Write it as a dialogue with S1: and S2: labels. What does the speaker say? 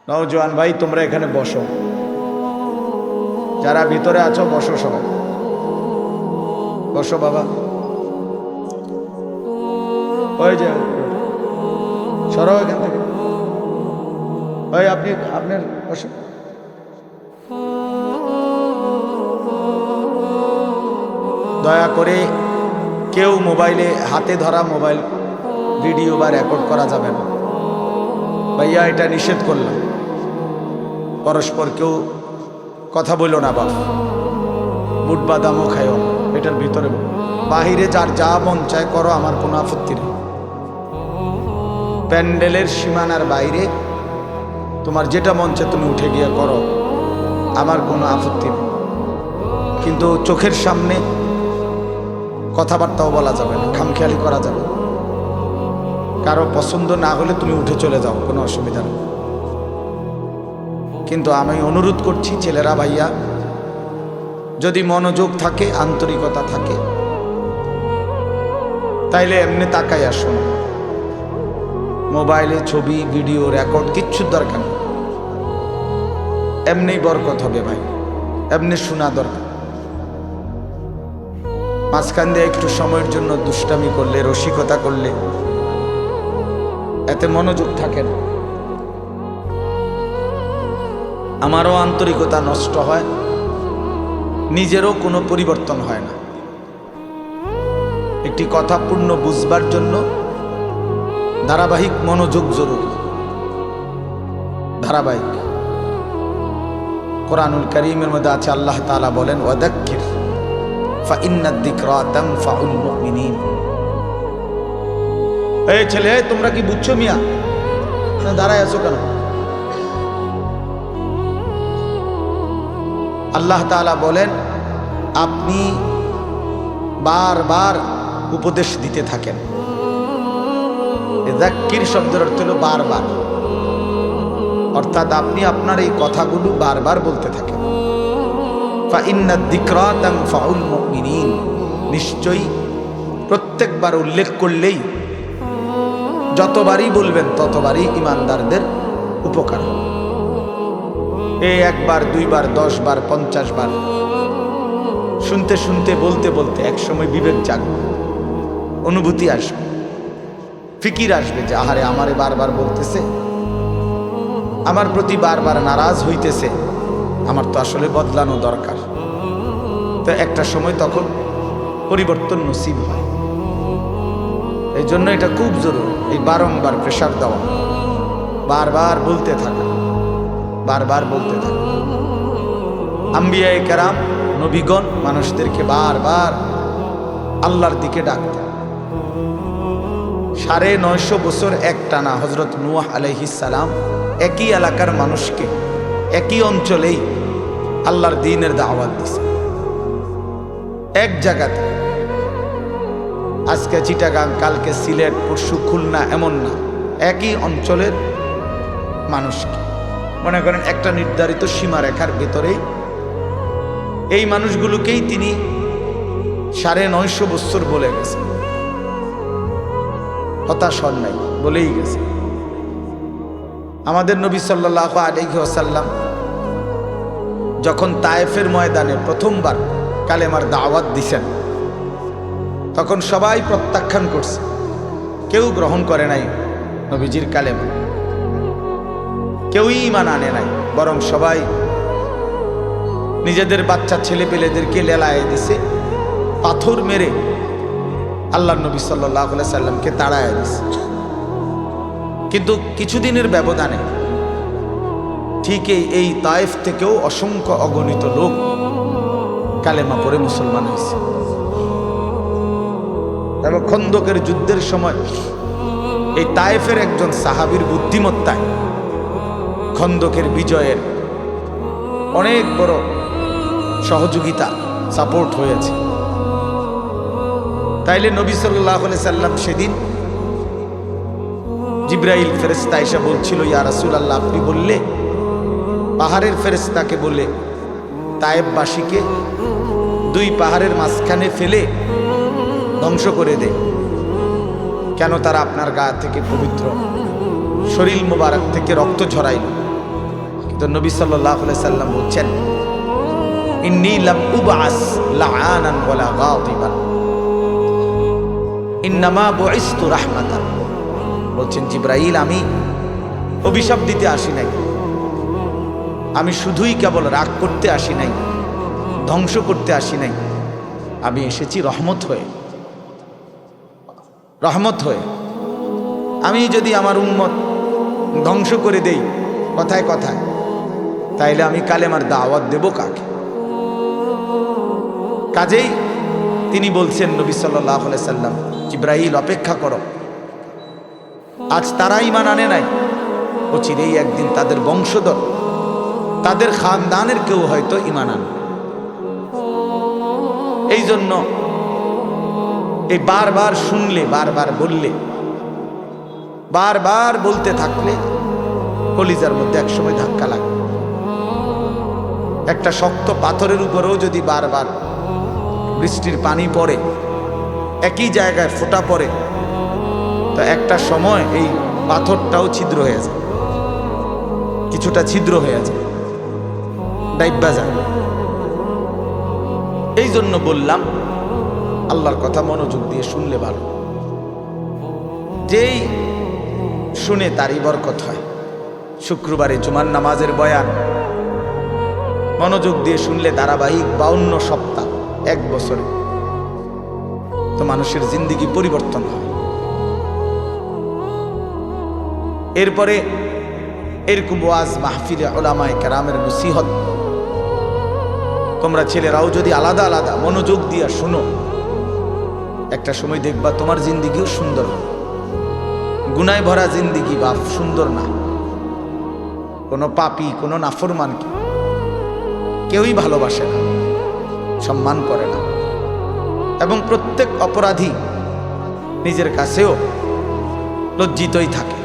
S1: নওজোয়ান ভাই, তোমরা এখানে বসো, যারা ভিতরে আছো বসো, সবাই বসো বাবা। ওই যে সরো এখান থেকে, ওই আপনি আপনার বসো। দয়া করে কেউ মোবাইলে, হাতে ধরা মোবাইল ভিডিও বা রেকর্ড করা যাবে না ভাইয়া, এটা নিষেধ করলাম। পরস্পর কেউ কথা বললো না বাবা, বুট বাদামও খাইও না, এটার ভিতরে বাহিরে যার যা মন চায় করো, আমার কোনো আপত্তি নেই। প্যান্ডেলের সীমানার বাইরে তোমার যেটা মন চায় তুমি উঠে গিয়ে করো, আমার কোনো আপত্তি নেই। কিন্তু চোখের সামনে কথাবার্তাও বলা যাবে না, খামখেয়ালি করা যাবে না। কারো পছন্দ না হলে তুমি উঠে চলে যাও, কোনো অসুবিধা নেই। কিন্তু আমি অনুরোধ করছি ছেলেরা, ভাইয়া, যদি মনোযোগ থাকে, আন্তরিকতা থাকে, তাইলে এমনি তাকাই আসো, মোবাইলে ছবি ভিডিও রেকর্ড কিচ্ছুর দরকার নেই। এমনি বরকত হবে ভাই, এমনি শোনা দরকার। মাঝখান দিয়ে একটু সময়ের জন্য দুষ্টামি করলে, রসিকতা করলে, এতে মনোযোগ থাকে না। আমারও আন্তরিকতা নষ্ট হয়, নিজেরও কোনো পরিবর্তন হয় না। একটি কথা পূর্ণ বুঝবার জন্য ধারাবাহিক মনোযোগ জরুরি, ধারাবাহিক। কোরআনুল কারীমের মধ্যে আছে, আল্লাহ তাআলা বলেন, ওয়াদাক্কির ফাইন্নাদ যিকরা তানফাউল মুমিনিন। এই ছেলে, তোমরা কি বুঝছো মিয়া? দাঁড়ায় আছো কেন? আল্লাহ তাআলা বলেন, আপনি বারবার উপদেশ দিতে থাকেন। যাক্কির শব্দের অর্থ হলো বারবার, অর্থাৎ আপনি আপনার এই কথাগুলো বারবার বলতে থাকেন। ফাইন্নাদ যিকরা তানফাউল মুমিনিন, নিশ্চয়ই প্রত্যেকবার উল্লেখ করলেই, যতবারই বলবেন ততবারই ঈমানদারদের উপকার। এই একবার, দুইবার, 10 বার, 50 বার শুনতে শুনতে, বলতে বলতে একসময় বিবেক জাগবে, অনুভূতি আসবে, ফিকির আসবে যে আহারে, আমারে বারবার বলতেছে, আমার প্রতি বারবার নারাজ হইতেছে, আমার তো আসলে বদলানো দরকার। তো একটা সময় তখন পরিবর্তন নসিব হয়। এই জন্য এটা খুব জরুরি, এই বারংবার প্রেসার দেওয়া, বারবার বলতে থাকা, বারবার বলতে থাকা। আম্বিয়ায়ে কেরাম, নবীগণ মানুষদেরকে বারবার আল্লাহর দিকে ডাকতেন। 950 বছর একটানা হযরত নূহ আলাইহিস সালাম একই এলাকার মানুষকে, একই অঞ্চলেই আল্লাহর দ্বীনের দাওয়াত দিয়েছে, এক জায়গাতে। আজকে চিটাগাং, কালকে সিলেট, পরশু খুলনা, এমন না, একই অঞ্চলের মানুষকে, মনে করেন একটা নির্ধারিত সীমারেখার ভেতরেই এই মানুষগুলোকেই তিনি 950 বছর বলে গেছেন। হতাশ হন নাই, বলেই গেছে। আমাদের নবী সাল্লাল্লাহু আলাইহি ওয়াসাল্লাম যখন তায়েফের ময়দানে প্রথমবার কালেমার দাওয়াত দিছেন, তখন সবাই প্রত্যাখ্যান করছে, কেউ গ্রহণ করে নাই নবীজির কালেমা, কেউই ঈমান আনে নাই, বরং সবাই নিজেদের বাচ্চা ছেলে পেলেদেরকে লেলায়ে দিছে, পাথর মেরে আল্লাহর নবী সাল্লাল্লাহু আলাইহি সাল্লামকে তাড়ায় দিছে। কিন্তু কিছুদিনের ব্যবধানে ঠিক এই তায়েফ থেকেও অসংখ্য অগণিত লোক কালেমা পড়ে মুসলমান হয়েছে। এবং খন্দকের যুদ্ধের সময় এই তায়েফের একজন সাহাবীর বুদ্ধিমত্তায় খন্দকের বিজয়ের অনেক বড় সহযোগিতা, সাপোর্ট হয়েছে। তাইলে নবী সাল্লাল্লাহু আলাইহি সাল্লাম সেদিন জিবরাইল ফেরেশতা এসে বলছিল, ইয়া রাসূলুল্লাহ, আপনি বললে পাহাড়ের ফেরেশতাকে বলে তায়েফবাসীকে 2 পাহাড়ের মাঝখানে ফেলে ধ্বংস করে দে। কেন তারা আপনার গা থেকে পবিত্র শরীর মোবারক থেকে রক্ত ঝরাইল, কিন্তু নবী সাল্লাল্লাহু আলাইহি সাল্লাম বলছেন, ইন্নী লাম উবআস লাআনান ওয়ালা গাদিবান ইন্নামা বুইসতু রাহমাতান। বলছেন জিবরাইল, আমি অভিশাপ দিতে আসি নাই, আমি শুধুই কেবল রাগ করতে আসি নাই, ধ্বংস করতে আসি নাই, আমি এসেছি রহমত হয়ে। রহমত হয়ে আমি যদি আমার উম্মত ধ্বংস করে দেই কথায় কথায়, তাইলে আমি কালেমার দাওয়াত দেব কাকে? কাজেই তিনি বলছেন নবী সাল্লাল্লাহু আলাইহি সাল্লাম, জিবরাইল অপেক্ষা করো, আজ তারা ঈমান আনে নাই, অচিরেই একদিন তাদের বংশধর, তাদের খানদানের কেউ হয়তো ঈমান আনবে। এই জন্য এই বারবার শুনলে, বারবার বললে, বারবার বলতে থাকলে কলিজার মধ্যে একসময় ধাক্কা লাগে। একটা শক্ত পাথরের উপরেও যদি বারবার বৃষ্টির পানি পড়ে, একই জায়গায় ফোঁটা পড়ে, তো একটা সময় এই পাথরটাও ছিদ্র হয়ে যায়, কিছুটা ছিদ্র হয়ে যায়, ডাইব্বা যায়। এই জন্য বললাম আল্লাহর কথা মনোযোগ দিয়ে শুনলে ভালো, যেই শুনে তারই বরকত হয়। শুক্রবারে জুমার নামাজের বয়ান মনোযোগ দিয়ে শুনলে ধারাবাহিক 52 সপ্তাহ, 1 বছরে তো মানুষের জিন্দেগি পরিবর্তন হয়। এরপরে এরকম ওয়াজ মাহফিলে উলামায়ে কেরামের নসিহত তোমরা ছেলেরাও যদি আলাদা আলাদা মনোযোগ দিয়ে শুনো, একটা সময় দেখবা তোমার জিন্দেগিও সুন্দর হবে। গুনায় ভরা জিন্দেগি বাপ সুন্দর না। কোনো পাপী, কোনো নাফরমানকে কেউই ভালোবাসে না, সম্মান করে না, এবং প্রত্যেক অপরাধী নিজের কাছেও লজ্জিতই থাকে।